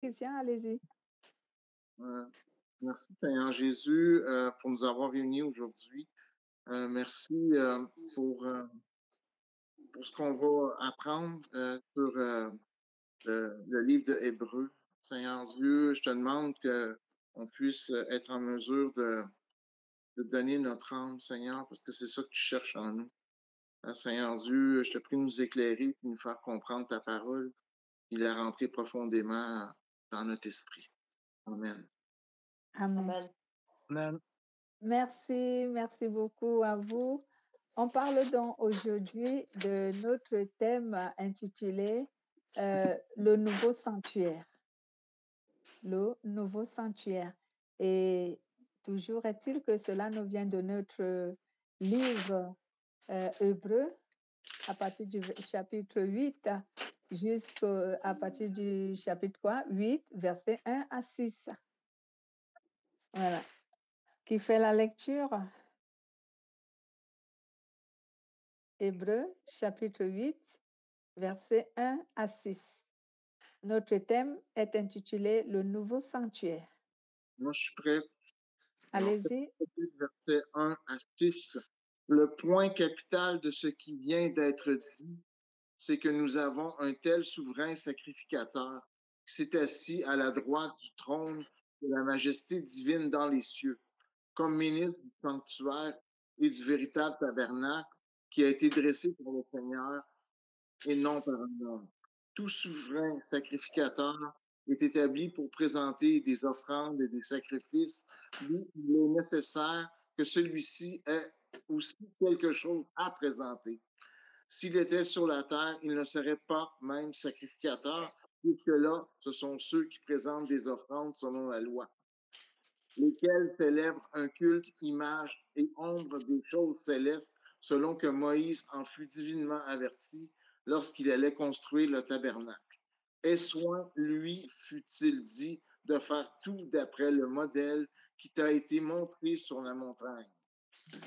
Christian, allez-y. Euh, Merci Seigneur Jésus pour nous avoir réunis aujourd'hui. Merci pour ce qu'on va apprendre sur le livre de Hébreux. Seigneur Dieu, je te demande qu'on puisse être en mesure de donner notre âme, Seigneur, parce que c'est ça que tu cherches en nous. Seigneur Dieu, je te prie de nous éclairer, de nous faire comprendre ta parole et la rentrer profondément dans notre esprit. Amen. Amen. Amen. Amen. Merci beaucoup à vous. On parle donc aujourd'hui de notre thème intitulé Le nouveau sanctuaire. Le nouveau sanctuaire. Et toujours est-il que cela nous vient de notre livre Hébreux, à partir du chapitre 8 jusqu'à partir du chapitre 8, versets 1 à 6. Voilà. Qui fait la lecture? Hébreux, chapitre 8, versets 1 à 6. Notre thème est intitulé Le nouveau sanctuaire. Moi, je suis prêt. Allez-y. Versets 1 à 6. Le point capital de ce qui vient d'être dit, c'est que nous avons un tel souverain sacrificateur qui s'est assis à la droite du trône de la majesté divine dans les cieux, comme ministre du sanctuaire et du véritable tabernacle qui a été dressé par le Seigneur et non par un homme. Tout souverain sacrificateur est établi pour présenter des offrandes et des sacrifices. Il est nécessaire que celui-ci ait aussi quelque chose à présenter. S'il était sur la terre, il ne serait pas même sacrificateur, puisque là, ce sont ceux qui présentent des offrandes selon la loi, lesquels célèbrent un culte, image et ombre des choses célestes, selon que Moïse en fut divinement averti lorsqu'il allait construire le tabernacle. Et soin, lui, fut-il dit, de faire tout d'après le modèle qui t'a été montré sur la montagne.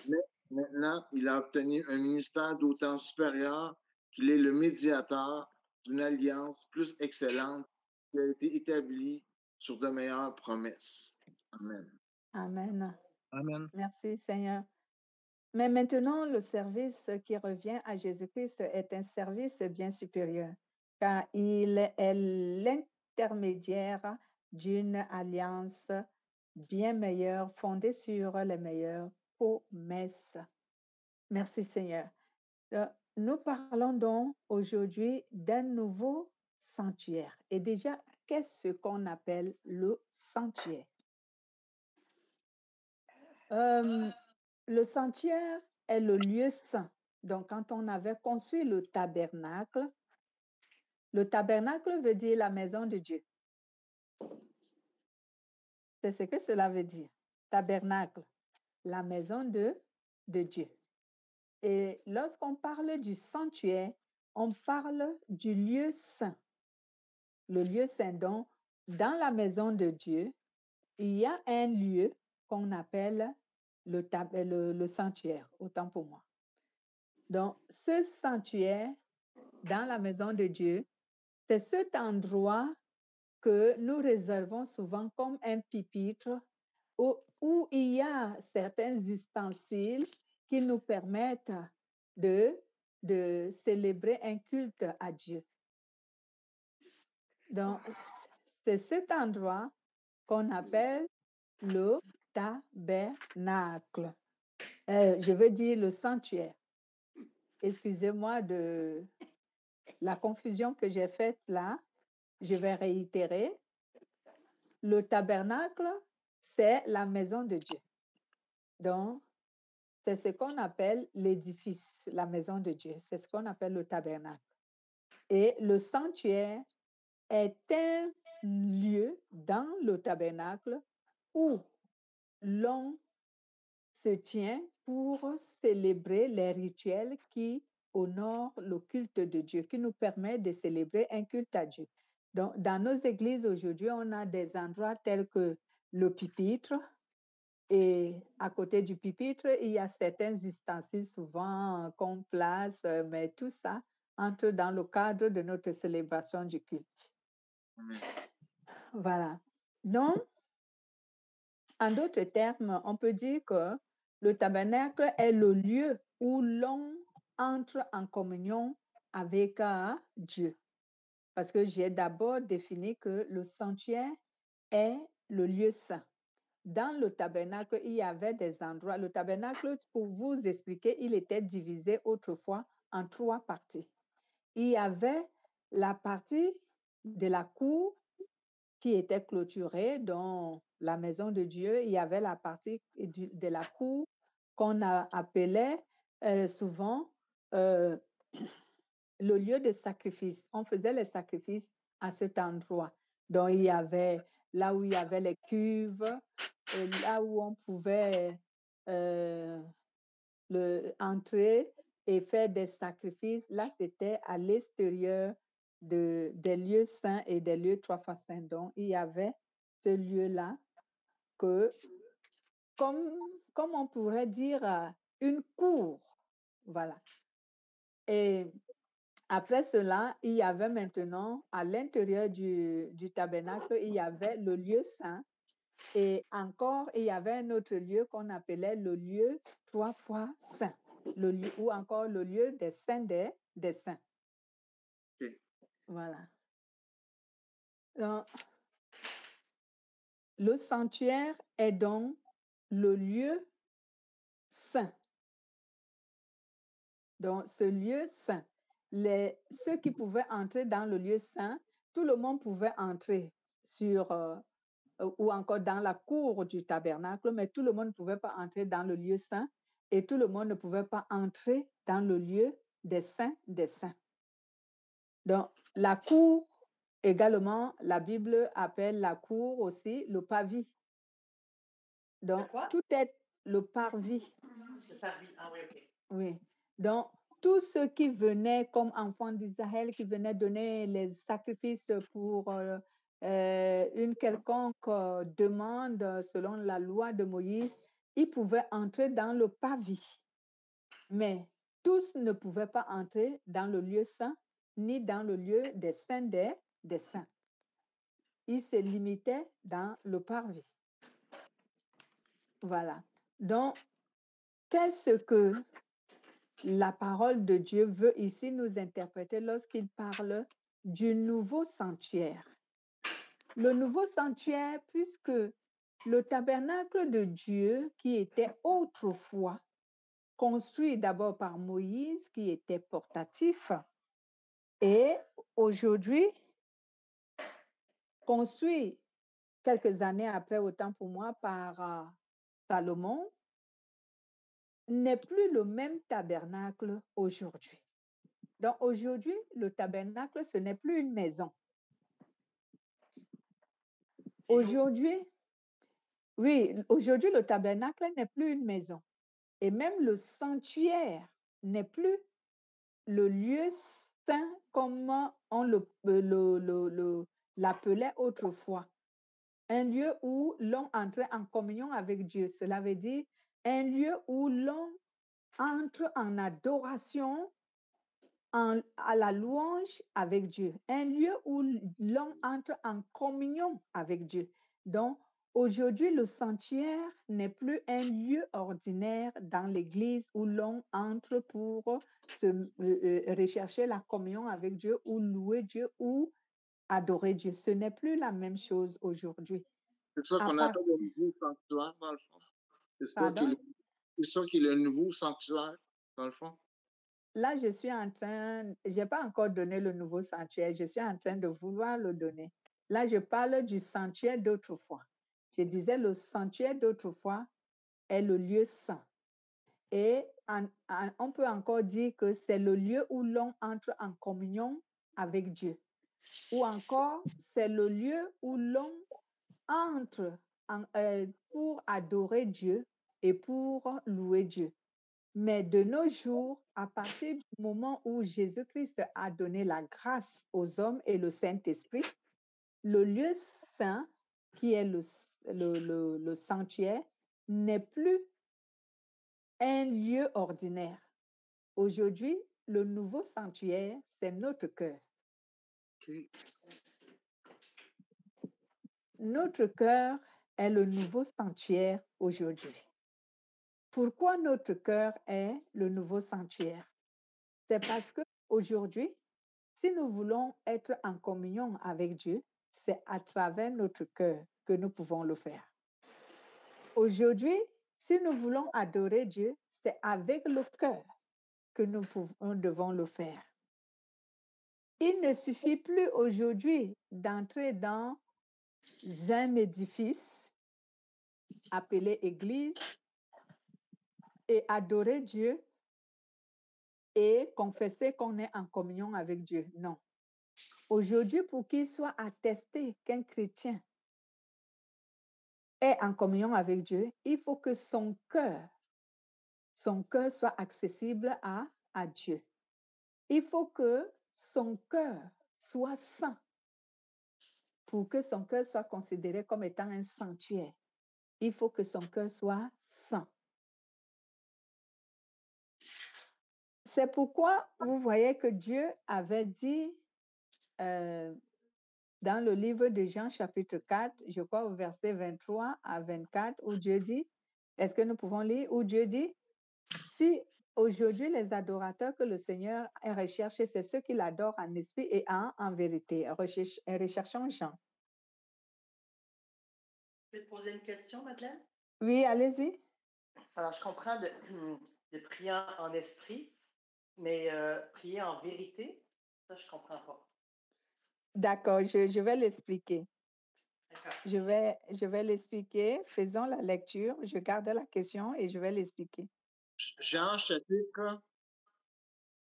Mais maintenant, il a obtenu un ministère d'autant supérieur qu'il est le médiateur d'une alliance plus excellente qui a été établie sur de meilleures promesses. Amen. Amen. Amen. Merci Seigneur. Mais maintenant, le service qui revient à Jésus-Christ est un service bien supérieur, car il est l'intermédiaire d'une alliance bien meilleure, fondée sur les meilleures promesses. Merci Seigneur. Nous parlons donc aujourd'hui d'un nouveau sanctuaire. Et déjà, qu'est-ce qu'on appelle le sanctuaire? Le sanctuaire est le lieu saint. Donc, quand on avait construit le tabernacle veut dire la maison de Dieu. C'est ce que cela veut dire. Tabernacle, la maison de Dieu. Et lorsqu'on parle du sanctuaire, on parle du lieu saint. Le lieu saint, donc, dans la maison de Dieu, il y a un lieu qu'on appelle le sanctuaire, autant pour moi. Donc, ce sanctuaire dans la maison de Dieu, c'est cet endroit que nous réservons souvent comme un pupitre où il y a certains ustensiles qui nous permettent de célébrer un culte à Dieu. Donc, c'est cet endroit qu'on appelle le tabernacle. Je veux dire le sanctuaire. Excusez-moi de la confusion que j'ai faite là. Je vais réitérer. Le tabernacle, c'est la maison de Dieu. Donc, c'est ce qu'on appelle l'édifice, la maison de Dieu. C'est ce qu'on appelle le tabernacle. Et le sanctuaire est un lieu dans le tabernacle où l'on se tient pour célébrer les rituels qui honorent le culte de Dieu, qui nous permet de célébrer un culte à Dieu. Donc, dans nos églises aujourd'hui, on a des endroits tels que le pupitre, et à côté du pupitre, il y a certains ustensiles souvent qu'on place, mais tout ça entre dans le cadre de notre célébration du culte. Amen. Voilà. Donc, en d'autres termes, on peut dire que le tabernacle est le lieu où l'on entre en communion avec Dieu. Parce que j'ai d'abord défini que le sanctuaire est le lieu saint. Dans le tabernacle, il y avait des endroits. Le tabernacle, pour vous expliquer, il était divisé autrefois en 3 parties. Il y avait la partie de la cour qui était clôturée dans la maison de Dieu. Il y avait la partie de la cour qu'on appelait souvent euh, le lieu de sacrifice. On faisait les sacrifices à cet endroit. Donc, il y avait là où il y avait les cuves, là où on pouvait entrer et faire des sacrifices. Là, c'était à l'extérieur des lieux saints et des lieux 3 fois saints. Donc, il y avait ce lieu-là que, comme on pourrait dire, une cour. Voilà. Et après cela, il y avait maintenant, à l'intérieur du tabernacle, il y avait le lieu saint. Et encore, il y avait un autre lieu qu'on appelait le lieu 3 fois saint, ou encore le lieu des saints des saints. OK. Voilà. Donc, le sanctuaire est donc le lieu saint. Donc, ce lieu saint, ceux qui pouvaient entrer dans le lieu saint, tout le monde pouvait entrer ou encore dans la cour du tabernacle, mais tout le monde ne pouvait pas entrer dans le lieu saint et tout le monde ne pouvait pas entrer dans le lieu des saints des saints. Donc, la cour, également, la Bible appelle la cour aussi le parvis. Donc, tout est le parvis. Le parvis, ah oui, OK. Oui. Donc, tous ceux qui venaient comme enfants d'Israël, qui venaient donner les sacrifices pour une quelconque demande selon la loi de Moïse, ils pouvaient entrer dans le parvis. Mais tous ne pouvaient pas entrer dans le lieu saint, ni dans le lieu des saints des saints. Ils se limitaient dans le parvis. Voilà. Donc, qu'est-ce que la parole de Dieu veut ici nous interpréter lorsqu'il parle du nouveau sanctuaire? Le nouveau sanctuaire, puisque le tabernacle de Dieu, qui était autrefois construit d'abord par Moïse, qui était portatif, et aujourd'hui construit quelques années après, autant pour moi, par Salomon, n'est plus le même tabernacle aujourd'hui. Donc aujourd'hui, le tabernacle, ce n'est plus une maison. Aujourd'hui, oui, aujourd'hui, le tabernacle n'est plus une maison. Et même le sanctuaire n'est plus le lieu saint comme on l'appelait autrefois. Un lieu où l'on entrait en communion avec Dieu. Cela veut dire un lieu où l'on entre en adoration, à la louange avec Dieu. Un lieu où l'on entre en communion avec Dieu. Donc, aujourd'hui, le sanctuaire n'est plus un lieu ordinaire dans l'église où l'on entre pour rechercher la communion avec Dieu ou louer Dieu ou adorer Dieu. Ce n'est plus la même chose aujourd'hui. C'est ça qu'on appelle le nouveau sanctuaire, dans le fond. C'est ça qui est le nouveau sanctuaire, dans le fond. Là, je n'ai pas encore donné le nouveau sanctuaire, je suis en train de vouloir le donner. Là, je parle du sanctuaire d'autrefois. Je disais, le sanctuaire d'autrefois est le lieu saint. Et on peut encore dire que c'est le lieu où l'on entre en communion avec Dieu. Ou encore, c'est le lieu où l'on entre pour adorer Dieu et pour louer Dieu. Mais de nos jours, à partir du moment où Jésus-Christ a donné la grâce aux hommes et le Saint-Esprit, le lieu saint, qui est le sanctuaire, n'est plus un lieu ordinaire. Aujourd'hui, le nouveau sanctuaire, c'est notre cœur. Okay. notre cœur est le nouveau sanctuaire aujourd'hui. Pourquoi notre cœur est le nouveau sanctuaire? C'est parce que aujourd'hui, si nous voulons être en communion avec Dieu, c'est à travers notre cœur que nous pouvons le faire. Aujourd'hui, si nous voulons adorer Dieu, c'est avec le cœur que nous devons le faire. Il ne suffit plus aujourd'hui d'entrer dans un édifice appelé Église et adorer Dieu et confesser qu'on est en communion avec Dieu. Non. Aujourd'hui, pour qu'il soit attesté qu'un chrétien est en communion avec Dieu, il faut que son cœur soit accessible à Dieu. Il faut que son cœur soit saint pour que son cœur soit considéré comme étant un sanctuaire. Il faut que son cœur soit saint. C'est pourquoi vous voyez que Dieu avait dit dans le livre de Jean chapitre 4, je crois au verset 23 à 24, où Dieu dit, est-ce que nous pouvons lire, où Dieu dit, si aujourd'hui les adorateurs que le Seigneur a recherchés, c'est ceux qui l'adorent en esprit et en vérité. Recherchons Jean. Je peux te poser une question, Madeleine? Oui, allez-y. Alors, je comprends de prier en esprit, mais prier en vérité, ça, je ne comprends pas. D'accord, je vais l'expliquer. D'accord. Je vais l'expliquer. Faisons la lecture. Je garde la question et je vais l'expliquer. Jean chapitre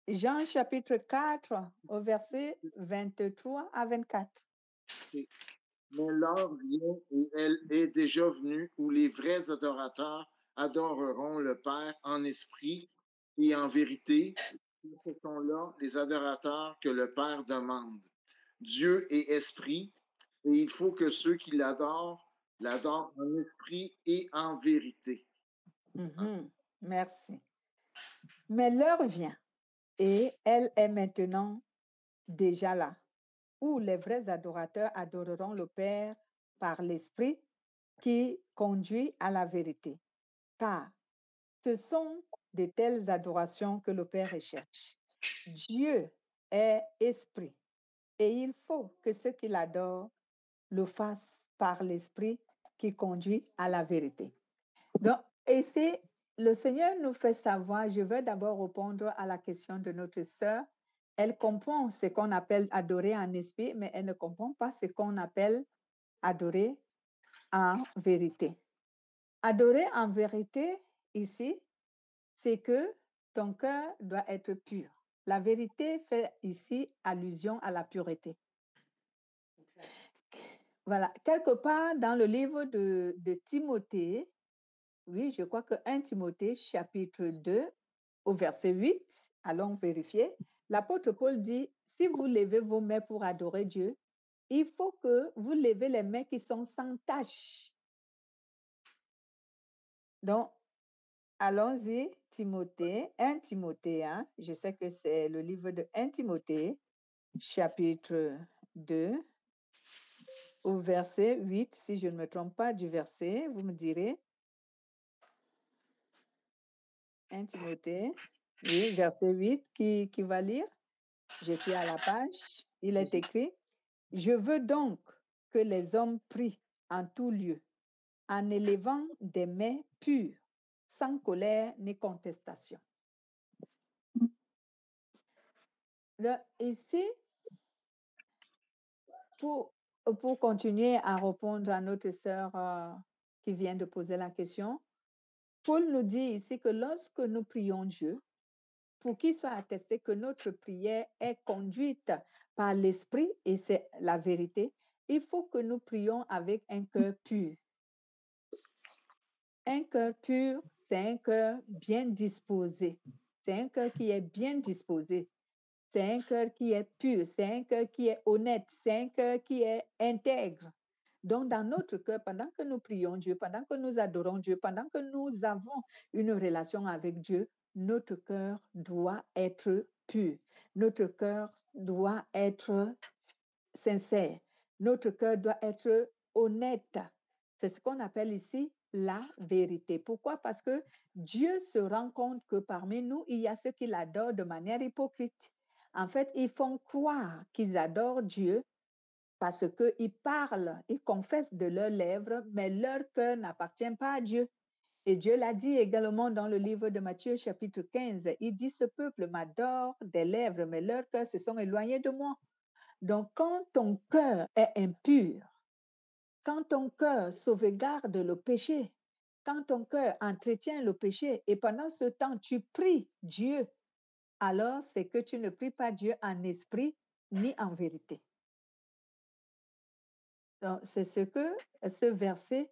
Jean chapitre 4 au verset 23 à 24. Mais l'heure vient et elle est déjà venue où les vrais adorateurs adoreront le Père en esprit et en vérité. Ce sont là les adorateurs que le Père demande. Dieu est esprit et il faut que ceux qui l'adorent en esprit et en vérité. Merci. Mais l'heure vient et elle est maintenant déjà là, où les vrais adorateurs adoreront le Père par l'Esprit qui conduit à la vérité. Car ce sont de telles adorations que le Père recherche. Dieu est esprit et il faut que ceux qui l'adorent le fassent par l'Esprit qui conduit à la vérité. Donc, ici, le Seigneur nous fait savoir, je vais d'abord répondre à la question de notre sœur. Elle comprend ce qu'on appelle adorer en esprit, mais elle ne comprend pas ce qu'on appelle adorer en vérité. Adorer en vérité, ici, c'est que ton cœur doit être pur. La vérité fait ici allusion à la pureté. Voilà, quelque part dans le livre de Timothée, oui, je crois que 1 Timothée chapitre 2 au verset 8, allons vérifier, l'apôtre Paul dit, si vous levez vos mains pour adorer Dieu, il faut que vous levez les mains qui sont sans tache. Donc, allons-y, Timothée, 1 Timothée, hein, je sais que c'est le livre de 1 Timothée, chapitre 2, au verset 8, si je ne me trompe pas du verset, vous me direz. 1 Timothée, oui, verset 8, qui va lire? Je suis à la page. Il est écrit, « Je veux donc que les hommes prient en tout lieu, en élevant des mains pures, sans colère ni contestation. » Ici, pour continuer à répondre à notre sœur qui vient de poser la question, Paul nous dit ici que lorsque nous prions Dieu, pour qu'il soit attesté que notre prière est conduite par l'Esprit et c'est la vérité, il faut que nous prions avec un cœur pur. Un cœur pur, c'est un cœur bien disposé. C'est un cœur qui est bien disposé. C'est un cœur qui est pur. C'est un cœur qui est honnête. C'est un cœur qui est intègre. Donc, dans notre cœur, pendant que nous prions Dieu, pendant que nous adorons Dieu, pendant que nous avons une relation avec Dieu, notre cœur doit être pur. Notre cœur doit être sincère. Notre cœur doit être honnête. C'est ce qu'on appelle ici la vérité. Pourquoi? Parce que Dieu se rend compte que parmi nous, il y a ceux qui l'adorent de manière hypocrite. En fait, ils font croire qu'ils adorent Dieu parce qu'ils parlent, ils confessent de leurs lèvres, mais leur cœur n'appartient pas à Dieu. Et Dieu l'a dit également dans le livre de Matthieu chapitre 15. Il dit, ce peuple m'adore des lèvres, mais leurs cœurs se sont éloignés de moi. Donc, quand ton cœur est impur, quand ton cœur sauvegarde le péché, quand ton cœur entretient le péché, et pendant ce temps, tu pries Dieu, alors c'est que tu ne pries pas Dieu en esprit ni en vérité. Donc, c'est ce que ce verset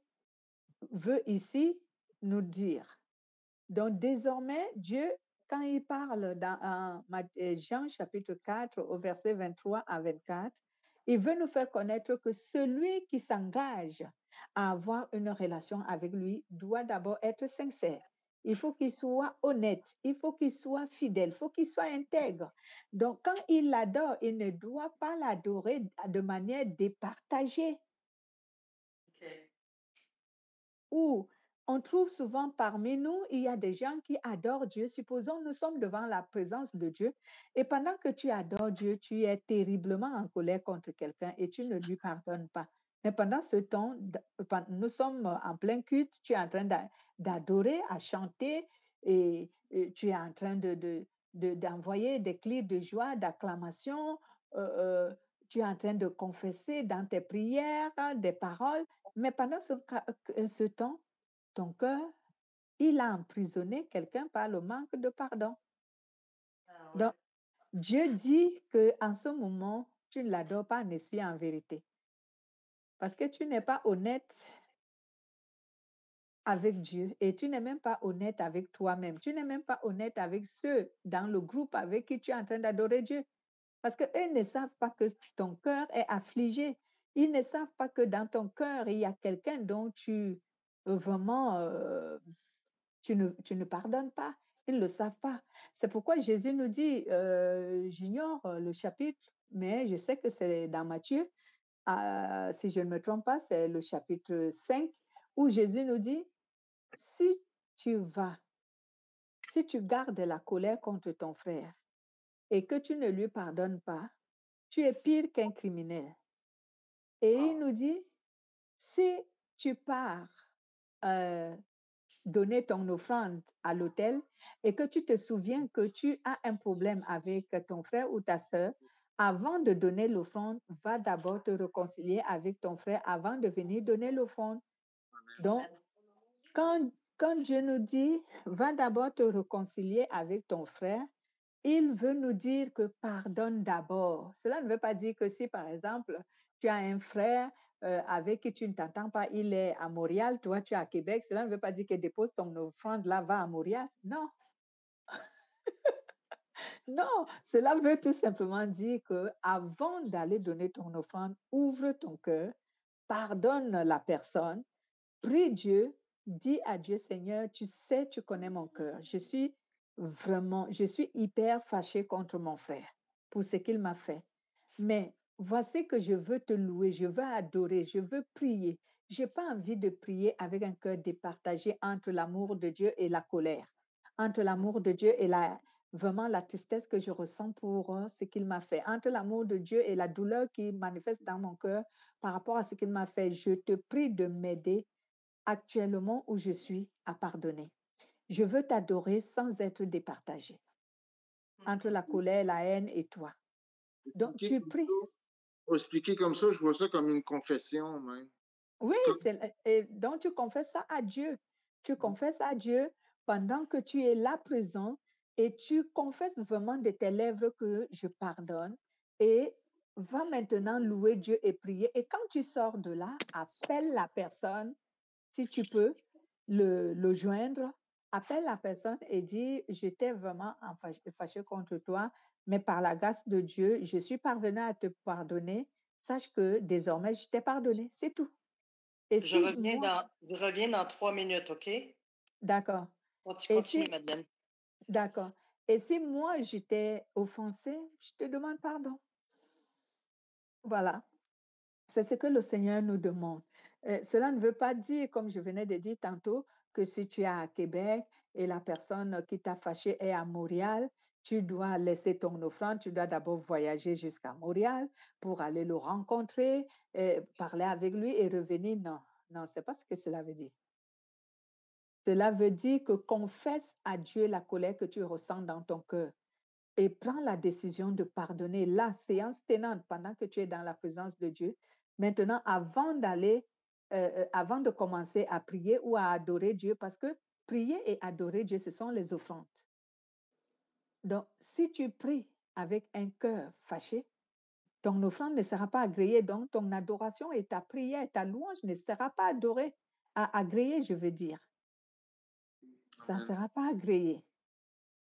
veut ici nous dire. Donc, désormais, Dieu, quand il parle dans Jean chapitre 4 au verset 23 à 24, il veut nous faire connaître que celui qui s'engage à avoir une relation avec lui doit d'abord être sincère. Il faut qu'il soit honnête, il faut qu'il soit fidèle, il faut qu'il soit intègre. Donc, quand il l'adore, il ne doit pas l'adorer de manière départagée. OK. Où on trouve souvent parmi nous, il y a des gens qui adorent Dieu. Supposons nous sommes devant la présence de Dieu et pendant que tu adores Dieu, tu es terriblement en colère contre quelqu'un et tu ne lui pardonnes pas. Mais pendant ce temps, nous sommes en plein culte, tu es en train d'adorer, à chanter et tu es en train d'envoyer des cris de joie, d'acclamation. Tu es en train de confesser dans tes prières des paroles. Mais pendant ce temps, ton cœur, il a emprisonné quelqu'un par le manque de pardon. Ah ouais. Donc, Dieu dit qu'en ce moment, tu ne l'adores pas en esprit et en vérité. Parce que tu n'es pas honnête avec Dieu et tu n'es même pas honnête avec toi-même. Tu n'es même pas honnête avec ceux dans le groupe avec qui tu es en train d'adorer Dieu. Parce qu'eux ne savent pas que ton cœur est affligé. Ils ne savent pas que dans ton cœur, il y a quelqu'un dont tu vraiment, tu ne pardonnes pas. Ils ne le savent pas. C'est pourquoi Jésus nous dit, j'ignore le chapitre, mais je sais que c'est dans Matthieu, si je ne me trompe pas, c'est le chapitre 5, où Jésus nous dit, si tu vas, si tu gardes la colère contre ton frère et que tu ne lui pardonnes pas, tu es pire qu'un criminel. Et il nous dit, si tu pars donner ton offrande à l'autel et que tu te souviens que tu as un problème avec ton frère ou ta sœur, avant de donner l'offrande, va d'abord te réconcilier avec ton frère avant de venir donner l'offrande. Donc, quand Dieu nous dit, va d'abord te réconcilier avec ton frère, il veut nous dire que pardonne d'abord. Cela ne veut pas dire que si, par exemple, tu as un frère avec qui tu ne t'entends pas, il est à Montréal, toi tu es à Québec, cela ne veut pas dire que dépose ton offrande là, va à Montréal. Non, non, cela veut tout simplement dire que avant d'aller donner ton offrande, ouvre ton cœur, pardonne la personne, prie Dieu, dis à Dieu, Seigneur, tu sais, tu connais mon cœur. Je suis hyper fâchée contre mon frère pour ce qu'il m'a fait. Mais voici que je veux te louer, je veux adorer, je veux prier. Je n'ai pas envie de prier avec un cœur départagé entre l'amour de Dieu et la colère, entre l'amour de Dieu et vraiment la tristesse que je ressens pour ce qu'il m'a fait, entre l'amour de Dieu et la douleur qui manifeste dans mon cœur par rapport à ce qu'il m'a fait. Je te prie de m'aider actuellement où je suis à pardonner. Je veux t'adorer sans être départagé entre la colère, la haine et toi. Donc, tu pries. Expliquer comme ça, je vois ça comme une confession même. Oui, Comme... et donc tu confesses ça à Dieu. Tu confesses à Dieu pendant que tu es là présent et tu confesses vraiment de tes lèvres que je pardonne et va maintenant louer Dieu et prier. Et quand tu sors de là, appelle la personne, si tu peux, le joindre, appelle la personne et dis, j'étais vraiment fâché contre toi, mais par la grâce de Dieu, je suis parvenue à te pardonner. Sache que désormais, je t'ai pardonné. C'est tout. Et Je si reviens moi, dans 3 minutes, OK? d'accord. Et Continue, si, Madeleine. d'accord. Et si moi, je t'ai offensé, je te demande pardon. Voilà. C'est ce que le Seigneur nous demande. Cela ne veut pas dire, comme je venais de dire tantôt, que si tu es à Québec et la personne qui t'a fâché est à Montréal, tu dois laisser ton offrande, tu dois d'abord voyager jusqu'à Montréal pour aller le rencontrer, parler avec lui et revenir. Non, non, c'est pas ce que cela veut dire. Cela veut dire que confesse à Dieu la colère que tu ressens dans ton cœur et prends la décision de pardonner la séance tenante pendant que tu es dans la présence de Dieu. Maintenant, avant de commencer à prier ou à adorer Dieu, parce que prier et adorer Dieu, ce sont les offrandes. Donc, si tu pries avec un cœur fâché, ton offrande ne sera pas agréée. Donc, ton adoration et ta prière, ta louange ne sera pas agréée, je veux dire. Ça ne Amen. sera pas agréé.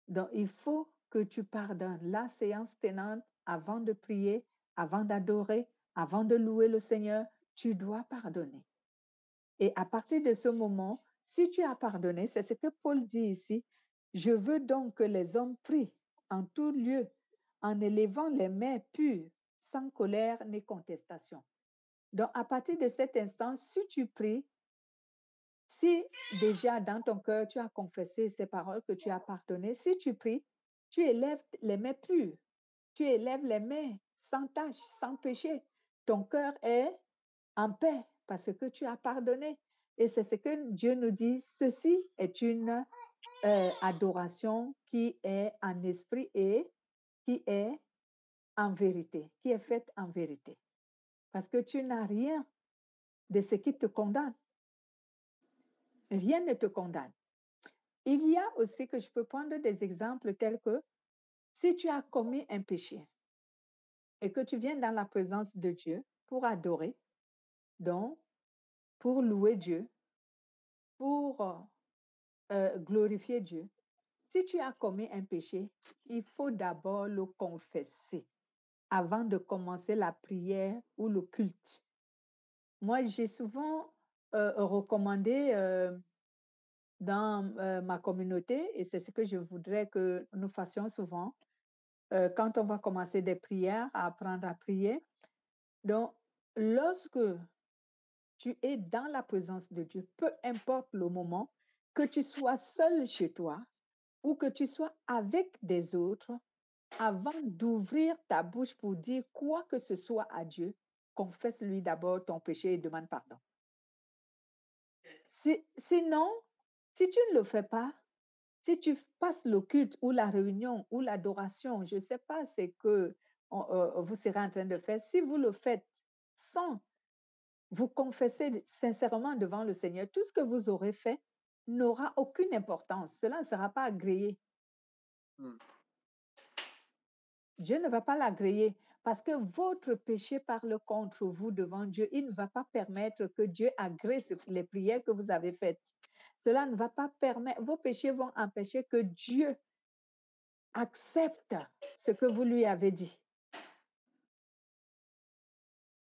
Donc, il faut que tu pardonnes la séance tenante avant de prier, avant d'adorer, avant de louer le Seigneur. Tu dois pardonner. Et à partir de ce moment, si tu as pardonné, c'est ce que Paul dit ici, je veux donc que les hommes prient en tout lieu, en élevant les mains pures, sans colère ni contestation. Donc, à partir de cet instant, si tu pries, si déjà dans ton cœur tu as confessé ces paroles que tu as pardonnées, si tu pries, tu élèves les mains pures, tu élèves les mains sans tache, sans péché. Ton cœur est en paix parce que tu as pardonné. Et c'est ce que Dieu nous dit, ceci est une adoration qui est en esprit et qui est en vérité, qui est faite en vérité. Parce que tu n'as rien de ce qui te condamne. Rien ne te condamne. Il y a aussi que je peux prendre des exemples tels que si tu as commis un péché et que tu viens dans la présence de Dieu pour adorer, donc pour louer Dieu, pour glorifier Dieu, si tu as commis un péché, il faut d'abord le confesser avant de commencer la prière ou le culte. Moi, j'ai souvent recommandé dans ma communauté, et c'est ce que je voudrais que nous fassions souvent, quand on va commencer des prières, à apprendre à prier. Donc, lorsque tu es dans la présence de Dieu, peu importe le moment, que tu sois seul chez toi ou que tu sois avec des autres, avant d'ouvrir ta bouche pour dire quoi que ce soit à Dieu, confesse-lui d'abord ton péché et demande pardon. Sinon, si tu ne le fais pas, si tu passes le culte ou la réunion ou l'adoration, je ne sais pas ce que vous serez en train de faire. Si vous le faites sans vous confesser sincèrement devant le Seigneur, tout ce que vous aurez fait n'aura aucune importance. Cela ne sera pas agréé. Dieu ne va pas l'agréer parce que votre péché parle contre vous devant Dieu. Il ne va pas permettre que Dieu agrée les prières que vous avez faites. Cela ne va pas permettre, vos péchés vont empêcher que Dieu accepte ce que vous lui avez dit.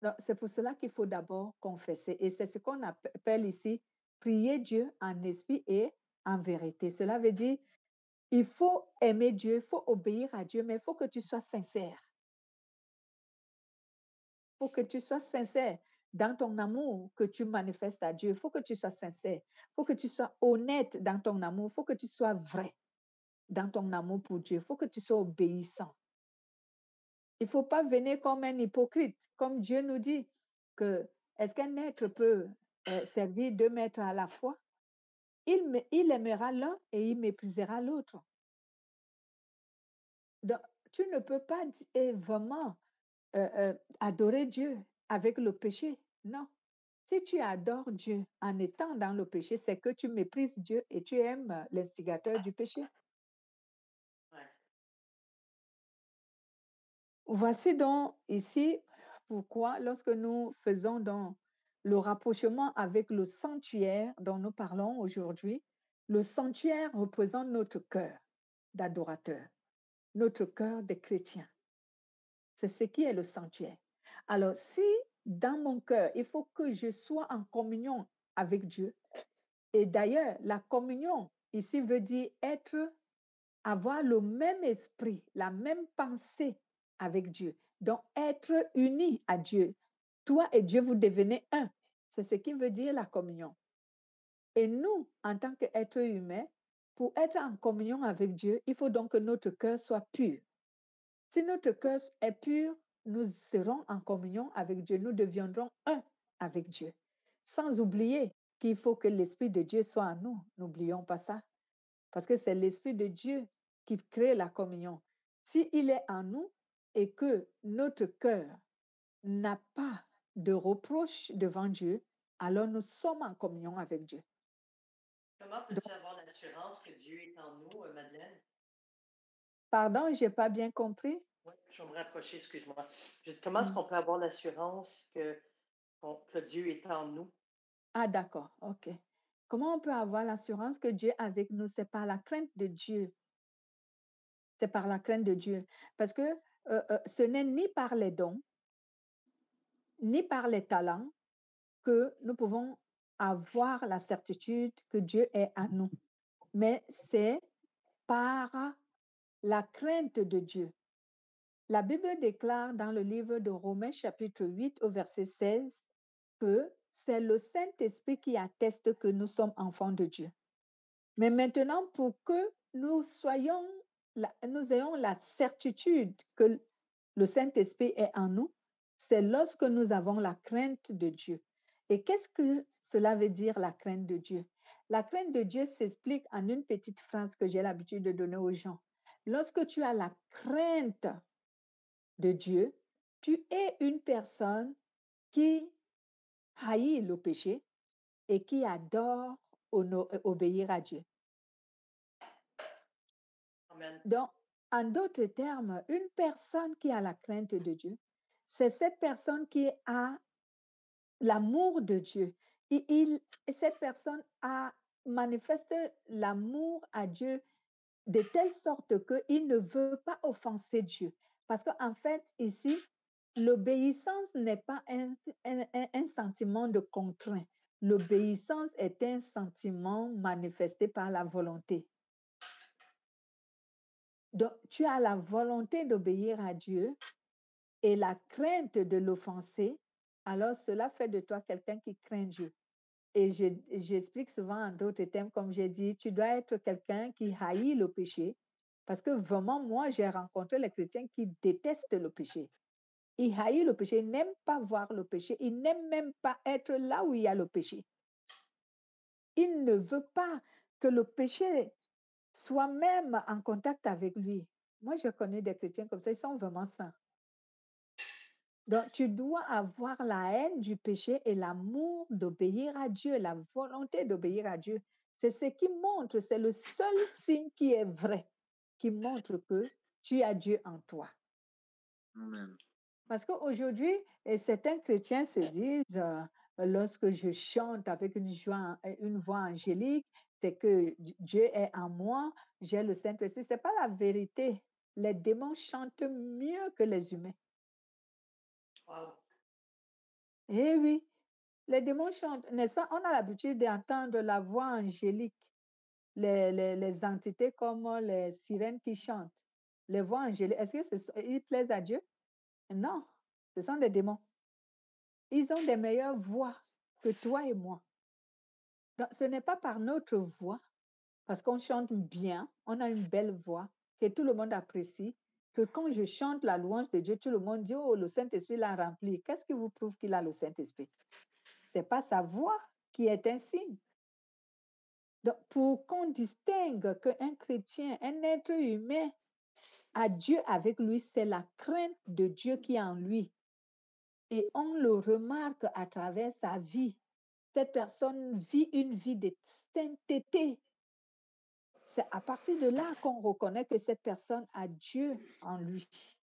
Donc, c'est pour cela qu'il faut d'abord confesser. Et c'est ce qu'on appelle ici prier Dieu en esprit et en vérité. Cela veut dire, il faut aimer Dieu, il faut obéir à Dieu, mais il faut que tu sois sincère. Il faut que tu sois sincère dans ton amour que tu manifestes à Dieu. Il faut que tu sois sincère. Il faut que tu sois honnête dans ton amour. Il faut que tu sois vrai dans ton amour pour Dieu. Il faut que tu sois obéissant. Il ne faut pas venir comme un hypocrite, comme Dieu nous dit que est-ce qu'un être peut servir 2 maîtres à la fois? Il aimera l'un et il méprisera l'autre. Donc, tu ne peux pas vraiment adorer Dieu avec le péché. Non. Si tu adores Dieu en étant dans le péché, c'est que tu méprises Dieu et tu aimes l'instigateur du péché. Ouais. Voici donc ici pourquoi, lorsque nous faisons donc le rapprochement avec le sanctuaire dont nous parlons aujourd'hui, le sanctuaire représente notre cœur d'adorateur, notre cœur de chrétien. C'est ce qui est le sanctuaire. Alors, si dans mon cœur, il faut que je sois en communion avec Dieu, et d'ailleurs, la communion ici veut dire avoir le même esprit, la même pensée avec Dieu. Donc, être unis à Dieu. Toi et Dieu, vous devenez un. C'est ce qui veut dire la communion. Et nous, en tant qu'êtres humains, pour être en communion avec Dieu, il faut donc que notre cœur soit pur. Si notre cœur est pur, nous serons en communion avec Dieu. Nous deviendrons un avec Dieu. Sans oublier qu'il faut que l'Esprit de Dieu soit en nous. N'oublions pas ça. Parce que c'est l'Esprit de Dieu qui crée la communion. S'il est en nous et que notre cœur n'a pas de reproche devant Dieu, alors nous sommes en communion avec Dieu. Comment Donc, peux-tu avoir l'assurance que Dieu est en nous, Madeleine? pardon, je n'ai pas bien compris. Oui, je vais me rapprocher, excuse-moi. Comment est-ce Mm. qu'on peut avoir l'assurance que Dieu est en nous? Ah, d'accord, ok. Comment on peut avoir l'assurance que Dieu est avec nous? C'est par la crainte de Dieu. C'est par la crainte de Dieu. Parce que ce n'est ni par les dons, ni par les talents que nous pouvons avoir la certitude que Dieu est à nous. Mais c'est par la crainte de Dieu. La Bible déclare dans le livre de Romains chapitre 8 au verset 16 que c'est le Saint-Esprit qui atteste que nous sommes enfants de Dieu. Mais maintenant, pour que nous ayons la certitude que le Saint-Esprit est en nous, c'est lorsque nous avons la crainte de Dieu. Et qu'est-ce que cela veut dire, la crainte de Dieu? La crainte de Dieu s'explique en une petite phrase que j'ai l'habitude de donner aux gens. Lorsque tu as la crainte de Dieu, tu es une personne qui haït le péché et qui adore obéir à Dieu. Amen. Donc, en d'autres termes, une personne qui a la crainte de Dieu, c'est cette personne qui a l'amour de Dieu. Et cette personne manifeste l'amour à Dieu de telle sorte qu'il ne veut pas offenser Dieu. Parce qu'en fait, ici, l'obéissance n'est pas un sentiment de contrainte. L'obéissance est un sentiment manifesté par la volonté. Donc, tu as la volonté d'obéir à Dieu et la crainte de l'offenser, alors cela fait de toi quelqu'un qui craint Dieu. Et j'explique souvent en d'autres termes, comme j'ai dit, tu dois être quelqu'un qui haït le péché. Parce que vraiment, moi, j'ai rencontré les chrétiens qui détestent le péché. Ils haïssent le péché, ils n'aiment pas voir le péché, ils n'aiment même pas être là où il y a le péché. Ils ne veulent pas que le péché soit même en contact avec lui. Moi, je connais des chrétiens comme ça, ils sont vraiment saints. Donc, tu dois avoir la haine du péché et l'amour d'obéir à Dieu, la volonté d'obéir à Dieu. C'est ce qui montre, c'est le seul signe qui est vrai, qui montre que tu as Dieu en toi. Amen. Parce qu'aujourd'hui, certains chrétiens se disent, lorsque je chante avec une voix angélique, c'est que Dieu est en moi, j'ai le Saint-Esprit. Ce n'est pas la vérité. Les démons chantent mieux que les humains. Wow. Eh oui, les démons chantent, n'est-ce pas? On a l'habitude d'entendre la voix angélique, les entités comme les sirènes qui chantent. Les voix angéliques, est-ce qu'ils plaisent à Dieu? Non, ce sont des démons. Ils ont des meilleures voix que toi et moi. Donc, ce n'est pas par notre voix, parce qu'on chante bien, on a une belle voix que tout le monde apprécie, que quand je chante la louange de Dieu, tout le monde dit, oh, le Saint-Esprit l'a rempli. Qu'est-ce qui vous prouve qu'il a le Saint-Esprit? Ce n'est pas sa voix qui est un signe. Donc, pour qu'on distingue qu'un chrétien, un être humain, a Dieu avec lui, c'est la crainte de Dieu qui est en lui. Et on le remarque à travers sa vie. Cette personne vit une vie de sainteté. C'est à partir de là qu'on reconnaît que cette personne a Dieu en lui.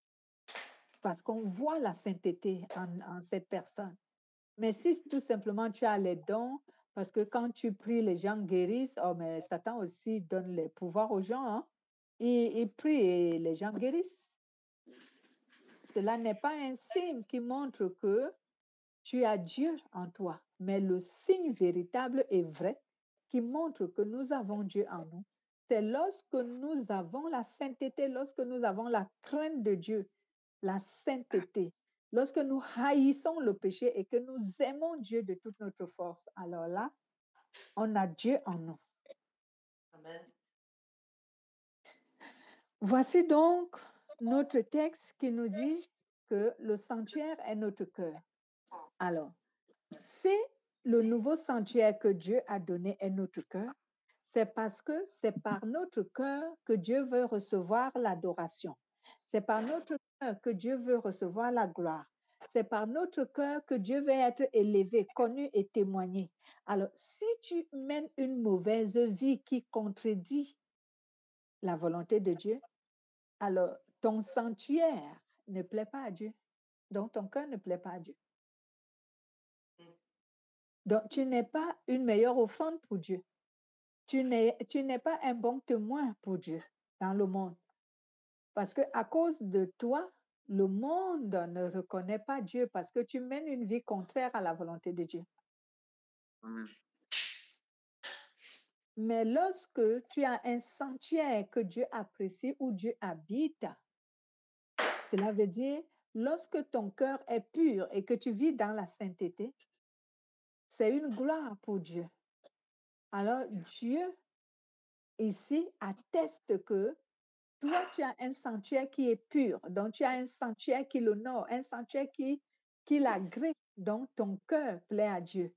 Parce qu'on voit la sainteté en cette personne. Mais si tout simplement tu as les dons, parce que quand tu pries, les gens guérissent, oh, mais Satan aussi donne les pouvoirs aux gens. Hein? Il prie et les gens guérissent. Cela n'est pas un signe qui montre que tu as Dieu en toi, mais le signe véritable et vrai qui montre que nous avons Dieu en nous, c'est lorsque nous avons la sainteté, lorsque nous avons la crainte de Dieu, la sainteté. Lorsque nous haïssons le péché et que nous aimons Dieu de toute notre force, alors là, on a Dieu en nous. Amen. Voici donc notre texte qui nous dit que le sanctuaire est notre cœur. Alors, c'est le nouveau sanctuaire que Dieu a donné est notre cœur. C'est parce que c'est par notre cœur que Dieu veut recevoir l'adoration. C'est par notre cœur que Dieu veut recevoir la gloire. C'est par notre cœur que Dieu veut être élevé, connu et témoigné. Alors, si tu mènes une mauvaise vie qui contredit la volonté de Dieu, alors ton sanctuaire ne plaît pas à Dieu. Donc, ton cœur ne plaît pas à Dieu. Donc, tu n'es pas une meilleure offrande pour Dieu. Tu n'es pas un bon témoin pour Dieu dans le monde. Parce qu'à cause de toi, le monde ne reconnaît pas Dieu parce que tu mènes une vie contraire à la volonté de Dieu. Amen. Mais lorsque tu as un sanctuaire que Dieu apprécie, où Dieu habite, cela veut dire, lorsque ton cœur est pur et que tu vis dans la sainteté, c'est une gloire pour Dieu. Alors Dieu, ici, atteste que toi, tu as un sanctuaire qui est pur, donc tu as un sanctuaire qui l'honore, un sanctuaire qui l'agrée, donc ton cœur plaît à Dieu.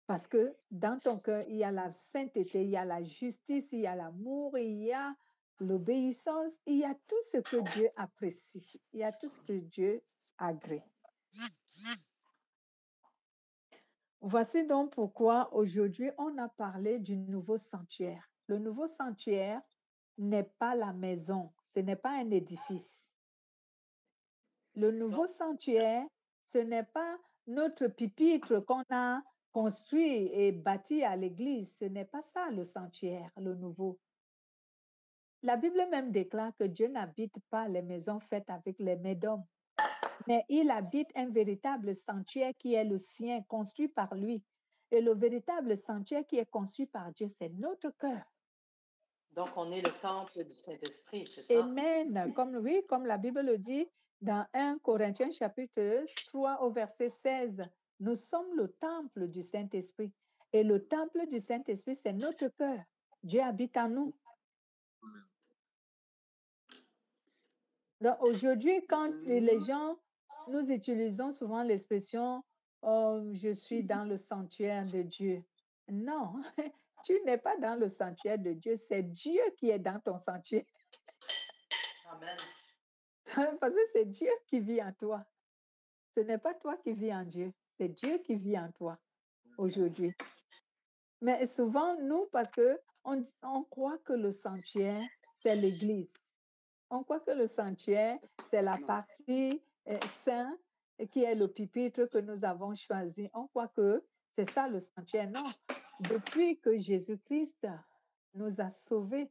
Parce que dans ton cœur, il y a la sainteté, il y a la justice, il y a l'amour, il y a l'obéissance, il y a tout ce que Dieu apprécie, il y a tout ce que Dieu agrée. Voici donc pourquoi aujourd'hui on a parlé du nouveau sanctuaire. Le nouveau sanctuaire n'est pas la maison, ce n'est pas un édifice. Le nouveau sanctuaire, ce n'est pas notre pupitre qu'on a construit et bâti à l'église. Ce n'est pas ça le sanctuaire, le nouveau. La Bible même déclare que Dieu n'habite pas les maisons faites avec les mains d'hommes, mais il habite un véritable sanctuaire qui est le sien, construit par lui. Et le véritable sanctuaire qui est construit par Dieu, c'est notre cœur. Donc, on est le temple du Saint-Esprit, c'est ça? Amen. Comme la Bible le dit dans 1 Corinthiens chapitre 3 au verset 16, nous sommes le temple du Saint-Esprit. Et le temple du Saint-Esprit, c'est notre cœur. Dieu habite en nous. Donc aujourd'hui, quand les gens, nous utilisons souvent l'expression « Oh, je suis dans le sanctuaire de Dieu ». Non, tu n'es pas dans le sanctuaire de Dieu, c'est Dieu qui est dans ton sanctuaire. Amen. Parce que c'est Dieu qui vit en toi. Ce n'est pas toi qui vis en Dieu, c'est Dieu qui vit en toi aujourd'hui. Mais souvent, nous, parce que on croit que le sanctuaire, c'est l'Église. On croit que le sanctuaire, c'est la partie sainte qui est le pupitre que nous avons choisi. On croit que c'est ça le sanctuaire. Non, depuis que Jésus-Christ nous a sauvés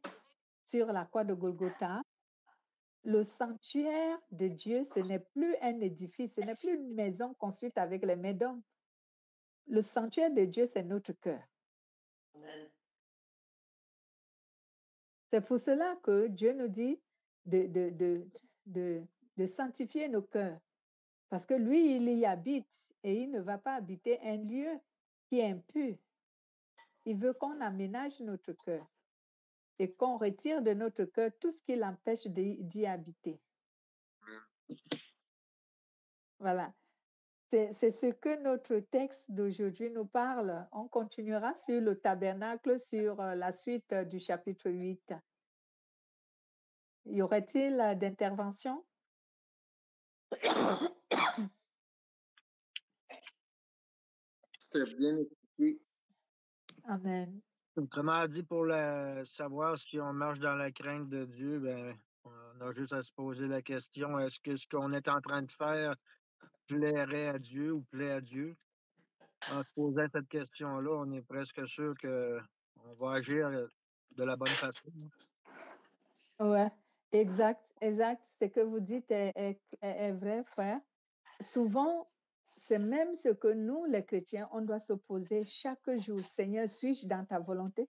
sur la croix de Golgotha, le sanctuaire de Dieu, ce n'est plus un édifice, ce n'est plus une maison construite avec les mains d'hommes. Le sanctuaire de Dieu, c'est notre cœur. Amen. C'est pour cela que Dieu nous dit de sanctifier nos cœurs. Parce que lui, il y habite et il ne va pas habiter un lieu qui est impur. Il veut qu'on aménage notre cœur et qu'on retire de notre cœur tout ce qui l'empêche d'y habiter. Voilà. C'est ce que notre texte d'aujourd'hui nous parle. On continuera sur le tabernacle, sur la suite du chapitre 8. Y aurait-il d'intervention? C'était bien expliqué. Amen. Autrement dit, pour savoir si on marche dans la crainte de Dieu, ben, on a juste à se poser la question, est-ce que ce qu'on est en train de faire plairait à Dieu ou plaît à Dieu? En se posant cette question-là, on est presque sûr qu'on va agir de la bonne façon. Ouais, exact. Ce que vous dites est vrai, frère. Souvent, c'est même ce que nous, les chrétiens, on doit se poser chaque jour. Seigneur, suis-je dans ta volonté?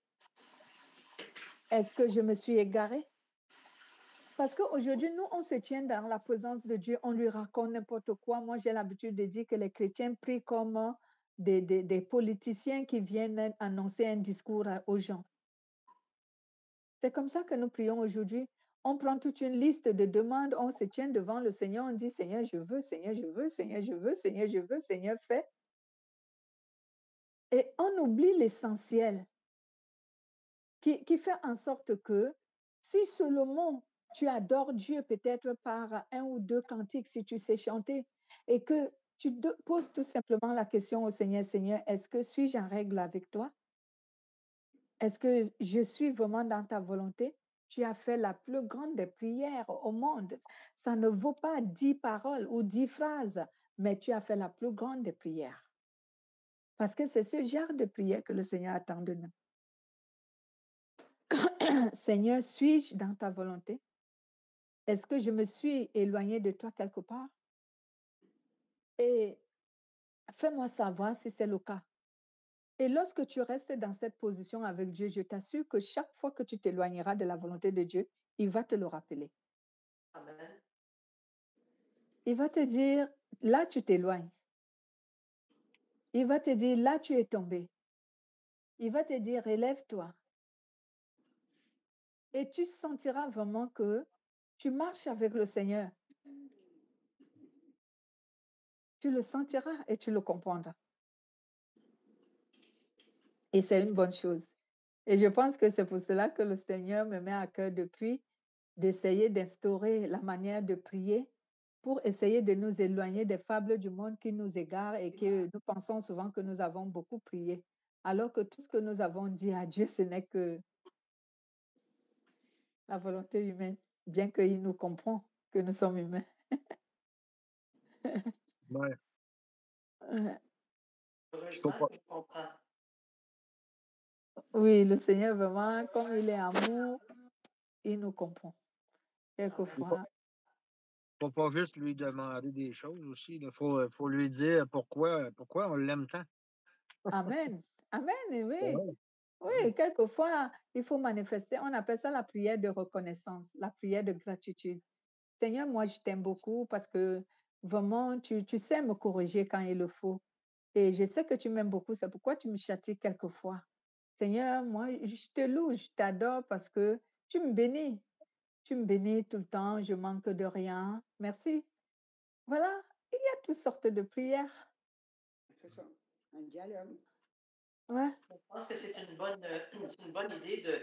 Est-ce que je me suis égarée? Parce qu'aujourd'hui, nous, on se tient dans la présence de Dieu, on lui raconte n'importe quoi. Moi, j'ai l'habitude de dire que les chrétiens prient comme des politiciens qui viennent annoncer un discours aux gens. C'est comme ça que nous prions aujourd'hui. On prend toute une liste de demandes, on se tient devant le Seigneur, on dit Seigneur, je veux, Seigneur, je veux, Seigneur, je veux, Seigneur, je veux, Seigneur, fais. Et on oublie l'essentiel qui fait en sorte que si seulement tu adores Dieu peut-être par un ou deux cantiques, si tu sais chanter, et que tu te poses tout simplement la question au Seigneur, Seigneur, est-ce que suis-je en règle avec toi? Est-ce que je suis vraiment dans ta volonté? Tu as fait la plus grande des prières au monde. Ça ne vaut pas 10 paroles ou 10 phrases, mais tu as fait la plus grande des prières. Parce que c'est ce genre de prière que le Seigneur attend de nous. Seigneur, suis-je dans ta volonté? Est-ce que je me suis éloignée de toi quelque part? Et fais-moi savoir si c'est le cas. Et lorsque tu restes dans cette position avec Dieu, je t'assure que chaque fois que tu t'éloigneras de la volonté de Dieu, il va te le rappeler. Amen. Il va te dire, là, tu t'éloignes. Il va te dire, là, tu es tombé. Il va te dire, relève-toi. Et tu sentiras vraiment que tu marches avec le Seigneur. Tu le sentiras et tu le comprendras. Et c'est une bonne chose. Et je pense que c'est pour cela que le Seigneur me met à cœur depuis d'essayer d'instaurer la manière de prier pour essayer de nous éloigner des fables du monde qui nous égarent et que nous pensons souvent que nous avons beaucoup prié, alors que tout ce que nous avons dit à Dieu, ce n'est que la volonté humaine, bien qu'il nous comprend que nous sommes humains. Ouais. Heureusement pas- qu'il comprend. Oui, le Seigneur, vraiment, comme il est amour, il nous comprend. Quelquefois, Faut pas juste lui demander des choses aussi. Il faut lui dire pourquoi on l'aime tant. Amen. Amen, et oui. Ouais. Oui, quelquefois, il faut manifester. On appelle ça la prière de reconnaissance, la prière de gratitude. Seigneur, moi, je t'aime beaucoup parce que vraiment, tu sais me corriger quand il le faut. Et je sais que tu m'aimes beaucoup, c'est pourquoi tu me châties quelquefois. Seigneur, moi, je te loue, je t'adore parce que tu me bénis. Tu me bénis tout le temps, je manque de rien. Merci. Voilà, il y a toutes sortes de prières. C'est ça, un dialogue. Ouais, Je pense que c'est c'est une bonne idée de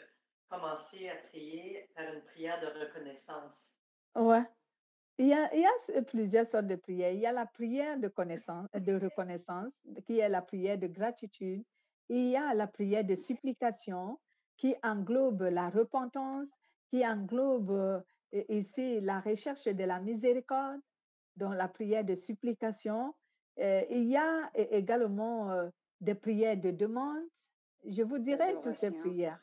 commencer à prier par une prière de reconnaissance. ouais. Il y a plusieurs sortes de prières. Il y a la prière de reconnaissance, qui est la prière de gratitude. Il y a la prière de supplication, qui englobe la repentance, qui englobe ici la recherche de la miséricorde, dans la prière de supplication. Il y a également des prières de demande. Je vous dirai toutes ces D'adoration. prières.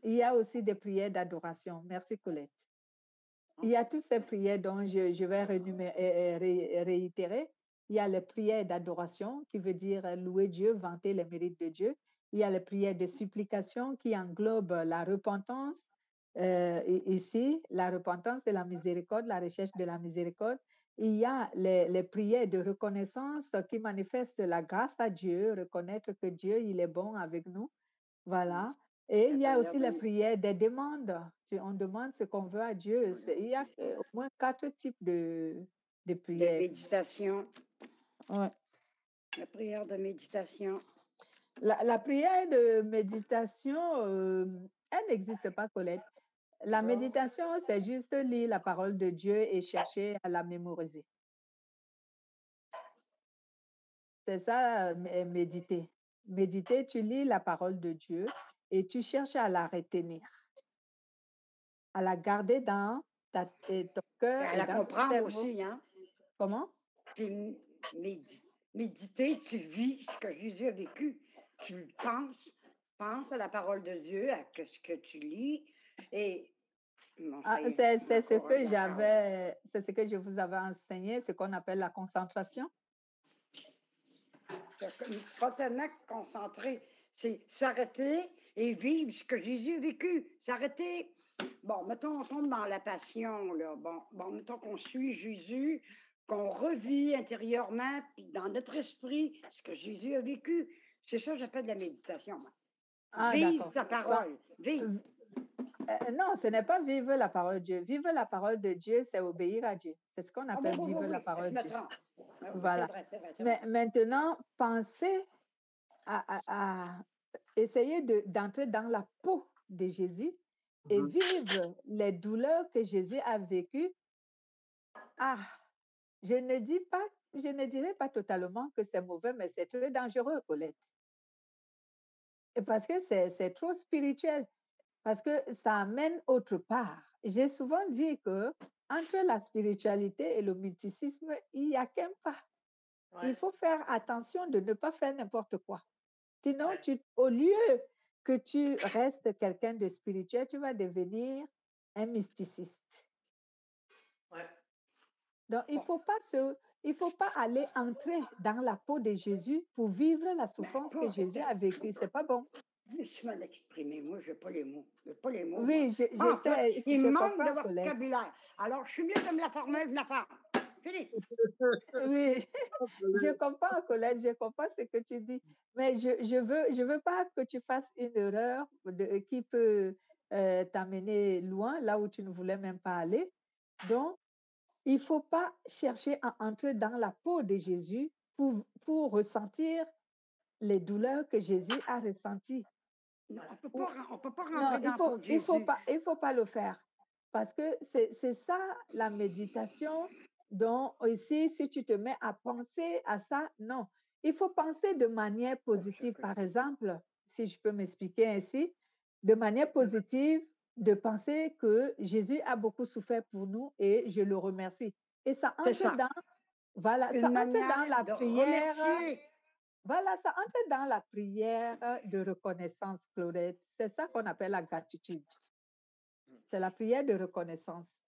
Il y a aussi des prières d'adoration. Merci, Colette. Il y a toutes ces prières dont je vais réitérer. Il y a les prières d'adoration qui veut dire louer Dieu, vanter les mérites de Dieu. Il y a les prières de supplication qui englobent la repentance. Ici, la repentance et la miséricorde, la recherche de la miséricorde. Il y a les prières de reconnaissance qui manifestent la grâce à Dieu, reconnaître que Dieu, il est bon avec nous. Voilà. Et La il y a prière aussi la de- prière des demandes. On demande ce qu'on veut à Dieu. Il y a au moins 4 types de de prières. méditation. Ouais. La prière de méditation. La prière de méditation, elle n'existe pas, Colette. La méditation, c'est juste lire la parole de Dieu et chercher à la mémoriser. C'est ça, méditer. Méditer, tu lis la parole de Dieu et tu cherches à la retenir, à la garder dans ton Et cœur à et la dans ton comprendre cerveau. aussi, hein. Comment? Puis méditer, tu vis ce que Jésus a vécu. Tu penses à la parole de Dieu, à ce que tu lis. Et mon Ah, frère, c'est ce encore que d'accord. c'est ce que je vous avais enseigné, ce qu'on appelle la concentration. Pas tellement concentré. C'est s'arrêter et vivre ce que Jésus a vécu. S'arrêter bon, mettons, on tombe dans la passion, là. Bon, mettons qu'on suit Jésus, qu'on revit intérieurement, puis dans notre esprit, ce que Jésus a vécu. C'est ça que j'appelle de la méditation, moi. Ah, Vive d'accord. sa Bon, parole. Vive. non, ce n'est pas vivre la parole de Dieu. Vivre la parole de Dieu, c'est obéir à Dieu. C'est ce qu'on Ah, appelle oui, vivre la je parole me de Dieu. trompe. Ah, oui, c'est Voilà. vrai, c'est vrai. Mais maintenant, pensez à essayer d'entrer dans la peau de Jésus et Mhm. vivre les douleurs que Jésus a vécues. Ah, je ne dirais pas totalement que c'est mauvais, mais c'est très dangereux, Colette. Et parce que c'est trop spirituel, parce que ça amène autre part. J'ai souvent dit que entre la spiritualité et le mysticisme, il n'y a qu'un pas. Il Ouais, faut faire attention de ne pas faire n'importe quoi. Sinon, ouais, au lieu que tu restes quelqu'un de spirituel, tu vas devenir un mysticiste. ouais. Donc, Bon, il faut pas aller entrer dans la peau de Jésus pour vivre la ben, souffrance pas que avec Jésus a vécue. C'est pas bon. Je me suis mal exprimée, moi, je n'ai pas les mots. Je n'ai pas les mots, moi. Oui, Pas en tout. j'essaie, Il je manque de comprends, Colette. vocabulaire. Alors, je suis mieux de me la former, je la forme. Fini. Oui, je comprends, Colette, je comprends ce que tu dis. Mais je veux pas que tu fasses une erreur qui peut t'amener loin, là où tu ne voulais même pas aller. Donc, il ne faut pas chercher à entrer dans la peau de Jésus pour ressentir les douleurs que Jésus a ressenties. Non, Ou- on peut pas non, rentrer dans la peau de Jésus. il faut pas le faire. Parce que c'est ça la méditation. Donc, ici, si tu te mets à penser à ça, non. Il faut penser de manière positive. Par exemple, si je peux m'expliquer ainsi, de manière positive, de penser que Jésus a beaucoup souffert pour nous et je le remercie. Et ça C'est entre ça. dans, voilà, ça Une entre dans manière la de prière. remercier. Voilà, ça entre dans la prière de reconnaissance, Claudette. C'est ça qu'on appelle la gratitude. C'est la prière de reconnaissance.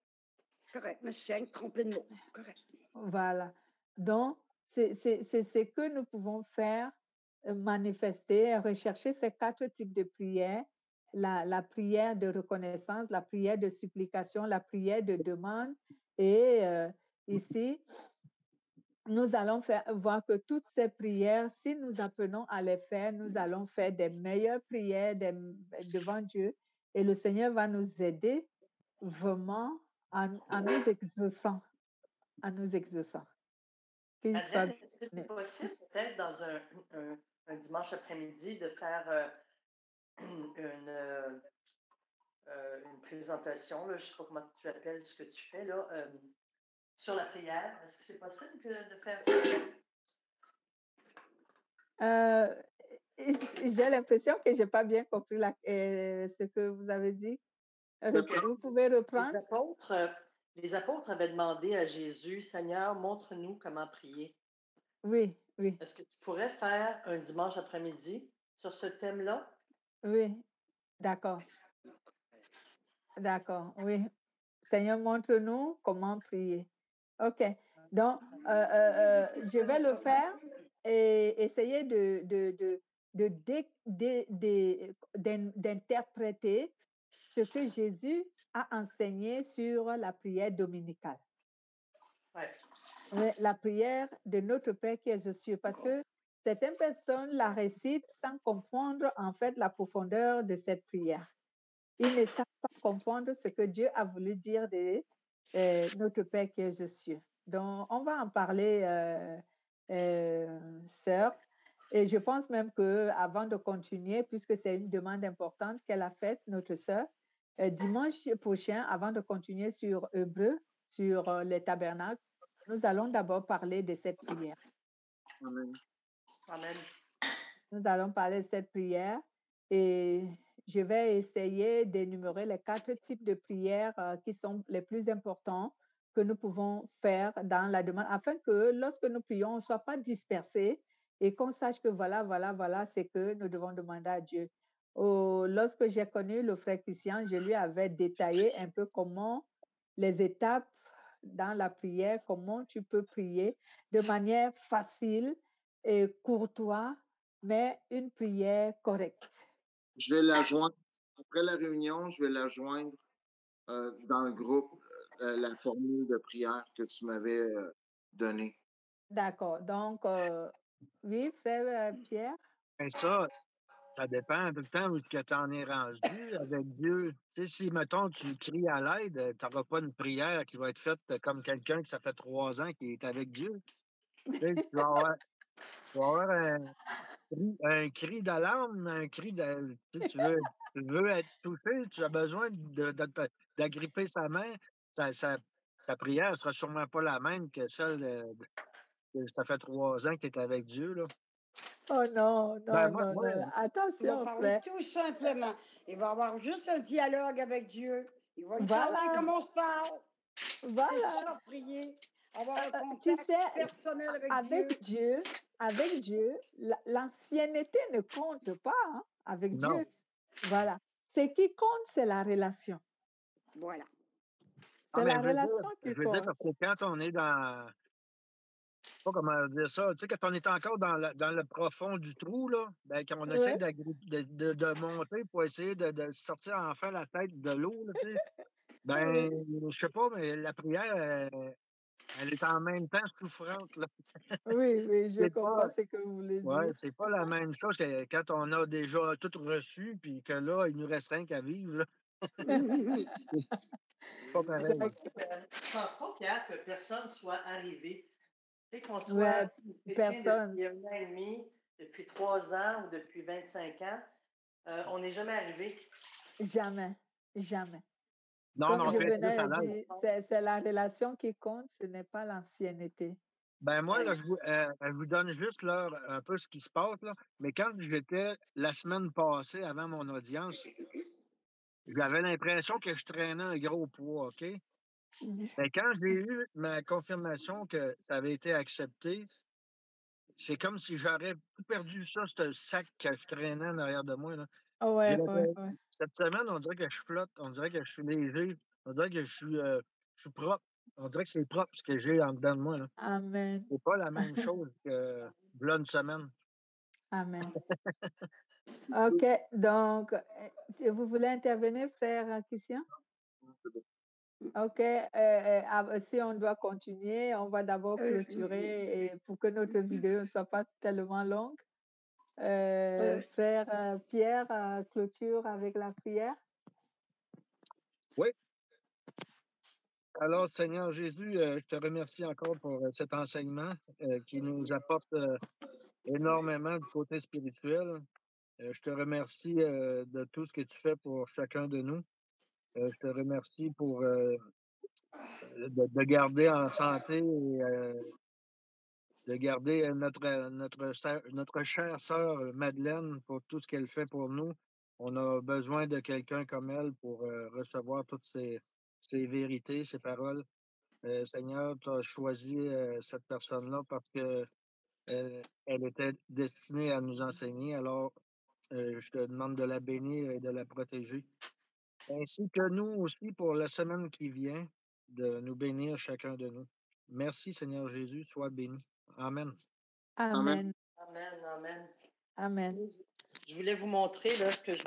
Correct, je me suis trompée de mot. Correct. Voilà. Donc, c'est ce que nous pouvons faire, manifester, rechercher ces 4 types de prières. La prière de reconnaissance, la prière de supplication, la prière de demande. Et ici, nous allons voir que toutes ces prières, si nous apprenons à les faire, nous allons faire des meilleures prières devant Dieu et le Seigneur va nous aider vraiment en nous exauçant, en nous exauçant. Qu'il soit Adèle, est-ce que c'est béni. possible peut-être dans un dimanche après-midi de faire une, une présentation, là, je ne sais pas comment tu appelles ce que tu fais là, sur la prière? Est-ce que c'est possible de faire ça? Euh, j'ai l'impression que je n'ai pas bien compris ce que vous avez dit. Vous pouvez reprendre? Les apôtres avaient demandé à Jésus, Seigneur, montre-nous comment prier. Oui, oui, Est-ce que tu pourrais faire un dimanche après-midi sur ce thème-là? oui, d'accord, d'accord, oui. Seigneur, montre-nous comment prier. OK. Donc, je vais le faire et essayer d'interpréter ce que Jésus a enseigné sur la prière dominicale. Ouais. Oui, la prière de notre Père qui est aux cieux, parce que certaines personnes la récitent sans comprendre en fait la profondeur de cette prière. Ils ne savent pas comprendre ce que Dieu a voulu dire de notre Père qui est aux cieux. Donc, on va en parler, sœur. Et je pense même que avant de continuer, puisque c'est une demande importante qu'elle a faite, notre sœur, dimanche prochain, avant de continuer sur Hébreu, sur les tabernacles, nous allons d'abord parler de cette prière. Amen. Amen. Nous allons parler de cette prière et je vais essayer d'énumérer les 4 types de prières qui sont les plus importants que nous pouvons faire dans la demande afin que lorsque nous prions, on ne soit pas dispersés et qu'on sache que voilà, c'est que nous devons demander à Dieu. Lorsque j'ai connu le frère Christian, je lui avais détaillé un peu comment les étapes dans la prière, comment tu peux prier de manière facile et courtoise, mais une prière correcte. Je vais la joindre. Après la réunion, je vais la joindre dans le groupe la formule de prière que tu m'avais donnée. D'accord. Donc, oui, frère Pierre. Ben ça dépend tout le temps où est-ce que tu en es rendu avec Dieu. Tu sais, si, mettons, tu cries à l'aide, tu n'auras pas une prière qui va être faite comme quelqu'un que ça fait 3 ans qui est avec Dieu. Tu sais, tu vas avoir un cri d'alarme, un cri de. Tu veux être touché, tu as besoin d'agripper sa main. Ta prière ne sera sûrement pas la même que celle que ça fait 3 ans que tu es avec Dieu. Là. Oh non, Ben, non, non, non. Il va Attention, parler frère. tout simplement. Il va avoir juste un dialogue avec Dieu. Il va lui Voilà. parler comme on se parle. C'est Voilà. ça, prier. Avoir un Tu contact sais, personnel avec Dieu. avec Dieu, l'ancienneté ne compte pas hein, avec non. Dieu. Voilà. Ce qui compte, c'est la relation. Voilà. C'est mais la relation je qui veux dire, compte. parce que quand on est dans. Je sais pas comment dire ça. Tu sais, quand on est encore dans le profond du trou, là, ben, quand on essaie Ouais. de monter pour essayer de sortir enfin la tête de l'eau, là, tu sais, ben, je sais pas, mais la prière, elle est en même temps souffrante. Là. Oui, oui, je C'est pas, comprends ce que vous voulez ouais, dire. c'est pas la même chose que quand on a déjà tout reçu, puis que là, il nous reste rien qu'à vivre. Là. C'est pas Mais je pareil. pense pas, Pierre, que personne soit arrivé. Tu sais, qu'on Ouais, soit chrétien personne. depuis 1 an et demi, depuis 3 ans ou depuis 25 ans, on n'est jamais arrivé. Jamais. Jamais. Non, Comme mais on je peut être plus venais à de l'aise. dire, c'est la relation qui compte, ce n'est pas l'ancienneté. Ben moi, là, Ouais. je vous donne juste là, un peu ce qui se passe, là. Mais quand j'étais la semaine passée avant mon audience, j'avais l'impression que je traînais un gros poids, OK? Mais quand j'ai eu ma confirmation que ça avait été accepté, c'est comme si j'aurais tout perdu ça, ce sac que je traînais en arrière de moi, là. J'ai Ouais, ouais, l'impression, ouais. cette semaine, on dirait que je flotte, on dirait que je suis léger, on dirait que je suis propre. On dirait que c'est propre ce que j'ai en dedans de moi, là. Amen. C'est pas la même chose que v'là une semaine. Amen. OK, donc, vous voulez intervenir, frère Christian? OK, si on doit continuer, on va d'abord clôturer et pour que notre vidéo ne soit pas tellement longue. Frère Pierre, clôture avec la prière. Oui. Alors, Seigneur Jésus, je te remercie encore pour cet enseignement qui nous apporte énormément du côté spirituel. Je te remercie de tout ce que tu fais pour chacun de nous. Je te remercie pour de garder en santé et de garder notre chère sœur Madeleine pour tout ce qu'elle fait pour nous. On a besoin de quelqu'un comme elle pour recevoir toutes ces vérités, ces paroles. Seigneur, tu as choisi cette personne-là parce que elle était destinée à nous enseigner. Alors, je te demande de la bénir et de la protéger. Ainsi que nous aussi pour la semaine qui vient, de nous bénir chacun de nous. Merci, Seigneur Jésus. Sois béni. Amen. Amen. Amen. Amen, amen. Amen. Je voulais vous montrer là, ce que je